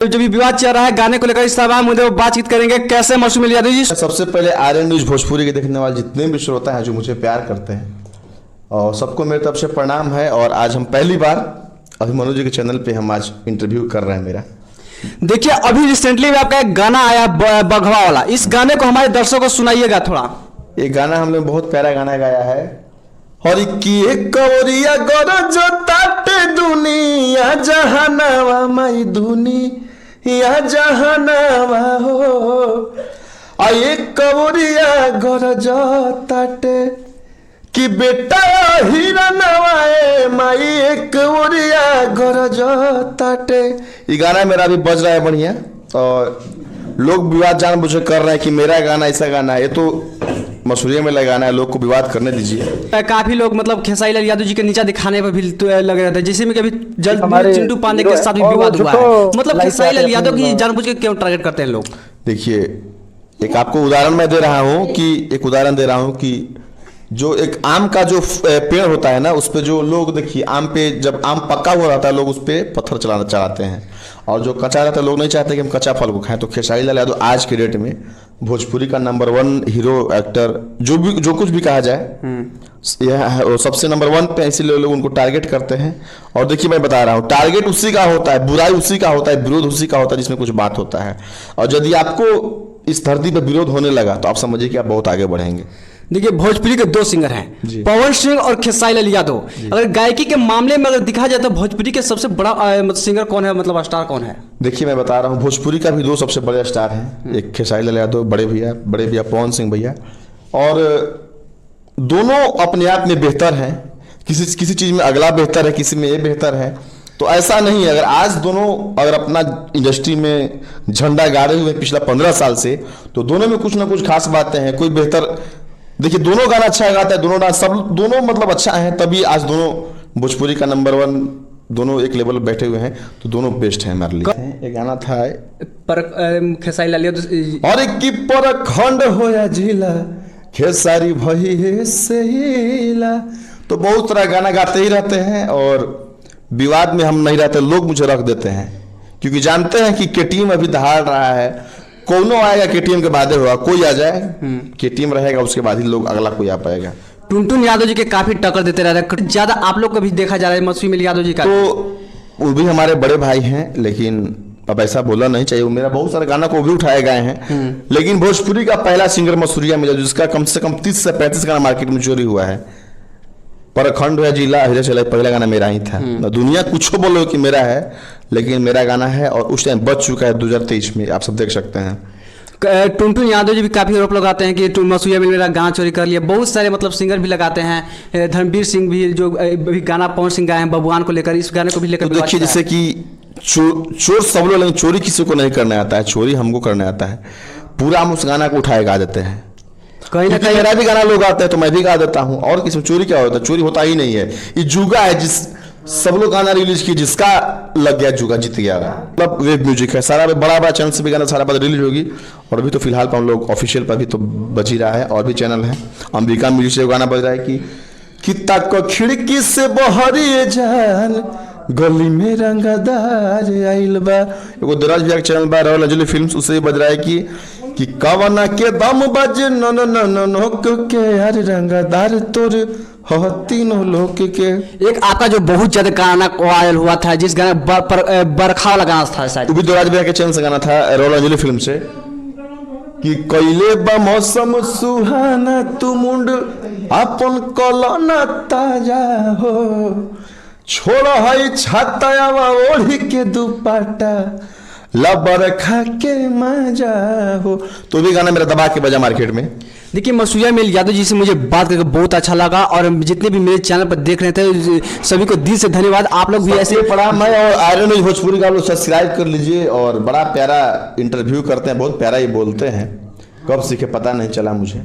जो भी विवाद चल रहा है गाने को लेकर, इस सवाल मुद्दे पर बातचीत करेंगे। कैसे मौसमी यादव जी? सबसे पहले आर्यन न्यूज भोजपुरी के देखने वाले जितने भी श्रोता हैं जो मुझे प्यार करते हैं, और सबको मेरी तरफ से प्रणाम है। और आज हम पहली बार अभिमन्यु जी के चैनल पे हम आज इंटरव्यू कर रहे हैं मेरा। देखिए, अभी रिसेंटली में आपका एक गाना आया बघवा वाला, इस गाने को हमारे दर्शकों को सुनाइएगा थोड़ा। ये गाना हमने बहुत प्यारा गाना गाया है। और कवरिया गरज ताटे दुनिया जहानावा माई दुनिया जहानावा हो, आये कवरिया गरज ताटे कि बेटा हीरा नवाए माई एक कवरिया गरज ताटे। ये गाना मेरा अभी बज रहा है बढ़िया, और लोग विवाद जानबूझ कर रहे हैं कि मेरा गाना ऐसा गाना है। ये तो मसूरिया में लगाना है, लोग को विवाद करने दीजिए। काफी लोग मतलब खेसारी लाल यादव जी के नीचा दिखाने पर भी लगे रहते हैं, जैसे में कभी जल्द चिंटू पांडे के साथ भी विवाद हुआ है। मतलब खेसारी लाल यादव की जानबूझ के क्यों टारगेट करते हैं लोग? देखिए, एक आपको उदाहरण मैं दे रहा हूँ कि जो एक आम का जो पेड़ होता है ना, उस पे जो लोग, देखिए आम पे जब आम पक्का हुआ रहता है लोग उस पे पत्थर चलाते हैं, और जो कच्चा रहता है लोग नहीं चाहते कि हम कच्चा फल को खाएं। तो खेसारी लाल यादव आज के डेट में भोजपुरी का नंबर 1 हीरो एक्टर, जो कुछ भी कहा जाए, यह है सबसे नंबर 1 पे, इसीलिए लोग उनको टारगेट करते हैं। और देखिए, मैं बता रहा हूँ, टारगेट उसी का होता है, बुराई उसी का होता है, विरोध उसी का होता है जिसमें कुछ बात होता है। और यदि आपको इस धरती पर विरोध होने लगा तो आप समझिए कि आप बहुत आगे बढ़ेंगे। देखिए, भोजपुरी के 2 सिंगर हैं, पवन सिंह और खेसारी लाल यादव। अगर गायकी के मामले में अगर दिखा जाए तो भोजपुरी के सबसे बड़ा सिंगर कौन है, मतलब स्टार कौन है? देखिए, मैं बता रहा हूँ, भोजपुरी का भी 2 सबसे बड़े स्टार हैं, एक खेसारी लाल यादव बड़े भैया पवन सिंह भैया, और दोनों अपने आप में बेहतर हैं। किसी चीज में अगला बेहतर है, किसी में ये बेहतर है। तो ऐसा नहीं है, अगर आज दोनों अगर अपना इंडस्ट्री में झंडा गाड़े हुए पिछला 15 साल से, तो दोनों में कुछ ना कुछ खास बातें हैं। कोई बेहतर, देखिए दोनों गाना अच्छा गाता है, दोनों मतलब अच्छा है, तभी आज दोनों भोजपुरी का नंबर 1, दोनों एक लेवल बैठे हुए हैं, तो दोनों बेस्ट हैं हमारे लिए। एक गाना था खेसारी लाल यादव और एक की परखंड होया जिला खेसारी भई से हिला। तो बहुत तरह गाना गाते ही रहते हैं, और विवाद में हम नहीं रहते, लोग मुझे रख देते हैं क्योंकि जानते हैं कि केटीएम अभी दहाड़ रहा है। कौनो आएगा केटीएम के बाद होगा, कोई आ जाए केटीएम रहेगा, उसके बाद ही लोग अगला कोई आ पाएगा। टुनटुन यादव जी के काफी टक्कर देते रह रहे हैं, ज्यादा आप लोग को भी देखा जा रहा है मौसमी यादव जी का। तो वो भी हमारे बड़े भाई हैं, लेकिन अब ऐसा बोलना नहीं चाहिए। वो मेरा बहुत सारे गाना को भी उठाए गए हैं, लेकिन भोजपुरी का पहला सिंगर मसूरिया में जिसका कम से कम 30 से 35 गाना मार्केट में चोरी हुआ है, परखंड है जिला हीरे चला, पहला गाना मेरा ही था। दुनिया कुछ बोलो कि मेरा है, लेकिन मेरा गाना है, और उस टाइम बच चुका है 2023 में, आप सब देख सकते हैं। टुनटुन यादव जी भी काफी आरोप लगाते हैं कि मसूरिया में मेरा गाना चोरी कर लिया। बहुत सारे मतलब सिंगर भी लगाते हैं, धर्मवीर सिंह भी जो अभी गाना पवन सिंह गाए हैं बबुआन को लेकर, इस गाने को भी लेकर। तो देखिए, जैसे कि चोर सब लोग, लेकिन चोरी किसी को नहीं करने आता है, चोरी हमको करने आता है। पूरा हम उस गाना को उठाए गा देते हैं, कहीं ना कहीं मेरा भी गाना लोग आते हैं तो मैं भी गा देता हूँ। और किसी चोरी क्या होता है? चोरी होता ही नहीं है। ये जुगा है, जिस सब लोग गाना रिलीज किए, जिसका लग गया जुगा जीत गया। मतलब वेब म्यूजिक है, सारा बड़ा चैनल से भी गाना सारा बात रिलीज होगी। और अभी तो फिलहाल पर हम लोग ऑफिशियल पर भी तो बज ही रहा है, और भी चैनल है, अंबिका म्यूजिक से गाना बज रहा है कि तक खिड़की से बहरी जान गली में रंगदार आइल बा। एगो दराज भैया चैनल बा रॉयल अंजलि फिल्म्स, उसे बज रहा है कि कवना के दम बज नो के यार रंगदार तोर हो तीनों लोग के। एक आपका जो बहुत ज्यादा गाना वायरल हुआ था, जिस गाना बरखा वाला गाना था शायद, वो भी दराज भैया के चैनल से गाना था, रॉयल अंजलि फिल्म से, कि कैले बा मौसम सुहाना तू मुंड अपन कलना ताजा हो, छोड़ है छातावा ओढ़ी के दुपट्टा बरखा के मजा हो। तो भी गाना मेरा दबा के बजा मार्केट में। देखिए, मसूरिया में यादव जी से मुझे बात करके बहुत अच्छा लगा, और जितने भी मेरे चैनल पर देख रहे थे सभी को दिल से धन्यवाद। आप लोग भी ऐसे पढ़ा मैं और आर्यन न्यूज भोजपुरी का आप लोग सब्सक्राइब कर लीजिए। और बड़ा प्यारा इंटरव्यू करते हैं, बहुत प्यारा ही बोलते हैं, कब सीखे पता नहीं चला मुझे।